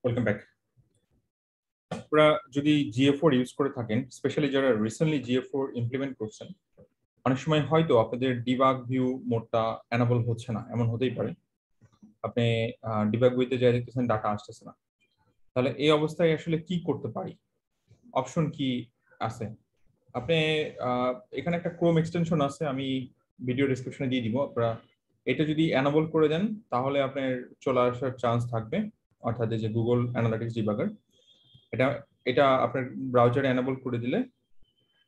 Welcome back. আপনারা যদি GA4 use করে থাকেন, স্পেশালি যারা রিসেন্টলি GA4 ইমপ্লিমেন্ট করছেন, অনেক সময় হয়তো আপনাদের ডিবাগ ভিউ মোডটা এনাবল হচ্ছে না, এমন হতেই পারে। আপনি ডিবাগ ভিউতে যা দেখতেছেন ডাটা আসতেছে না। তাহলে এই অবস্থায় আসলে কি করতে পারি? অপশন কি আছে? আপনি এখানে একটা ক্রোম এক্সটেনশন আছে, আমি ভিডিও ডেসক্রিপশনে দিয়ে দিব। আপনারা এটা যদি এনাবল করে দেন তাহলে আপনার চলে আসার চান্স থাকবে, অর্থাৎ এই যে গুগল অ্যানালিটিক্স ডিবাগার, এটা এটা আপনার ব্রাউজারে এনাবল করে দিলে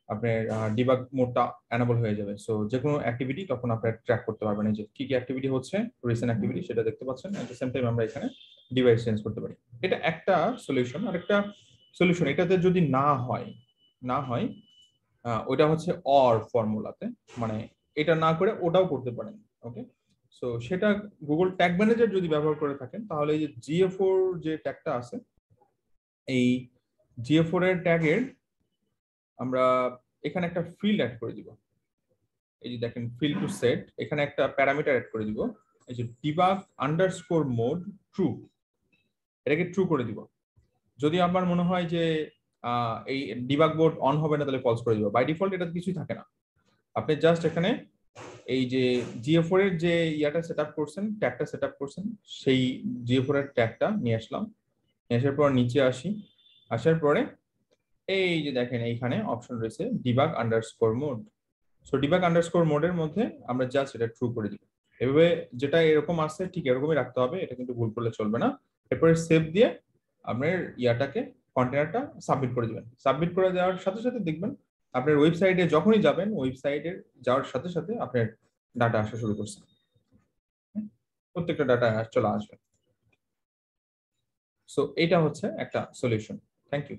আপনার ডিবাগ মোডটা এনাবল হয়ে যাবে। সো যে কোনো অ্যাক্টিভিটি তখন আপনার ট্র্যাক করতে পারবেন, যে কি কি অ্যাক্টিভিটি হচ্ছে, রিসেন্ট অ্যাক্টিভিটি সেটা দেখতে পাচ্ছেন। এট দ্য সেম টাইম আমরা এখানে ডিভাইস চেঞ্জ করতে পারি। এটা একটা সলিউশন। আর একটা সলিউশন এটাতে যদি না হয় ওইটা হচ্ছে অর ফর্মুলাতে, মানে এটা না করে ওটাও করতে পারেন। ওকে, সো সেটা গুগল ট্যাগ ম্যানেজার যদি ব্যবহার করে থাকেন তাহলে এই যে GA4 যে ট্যাগটা আছে, এই GA4 এর ট্যাগের আমরা এখানে একটা ফিল্ড অ্যাড করে দিব। এই যে দেখেন ফিল্ড টু সেট, এখানে একটা প্যারামিটার অ্যাড করে দিব, এই যে ডিবাগ আন্ডারস্কোর মোড ট্রু, এটাকে ট্রু করে দিব। যদি আমার মনে হয় যে এই ডিবাগ মোড অন হবে না, তাহলে ফলস করে দিব। বাই ডিফল্ট এটা কিছুই থাকে না। আপনি জাস্ট এখানে এই যে GA4 এর যে ইয়াটা সেটআপ করছেন, ট্যাগটা সেটআপ করছেন, সেই GA4 এর ট্যাগটা নিয়ে আসলাম। নিয়ে আসার পর নিচে আসার পরে এই যে দেখেন এইখানে অপশন রয়েছে debug underscore mode. So debug underscore মোডের মধ্যে আমরা জাস্ট এটা ট্রু করে দিব। এভাবে যেটা এরকম আছে ঠিক এরকমই রাখতে হবে, এটা কিন্তু ভুল করলে চলবে না। এরপরে সেভ দিয়ে আপনার ইয়াটাকে কন্টেনারটা সাবমিট করে দিবেন। সাবমিট করে দেওয়ার সাথে সাথে দেখবেন আপনার ওয়েবসাইটে যখনই যাবেন, ওয়েবসাইটে যাওয়ার সাথে সাথে আপনার ডাটা আসা শুরু করছে, প্রত্যেকটা ডাটা চলে আসবে। সো এটা হচ্ছে একটা সলিউশন। Thank you.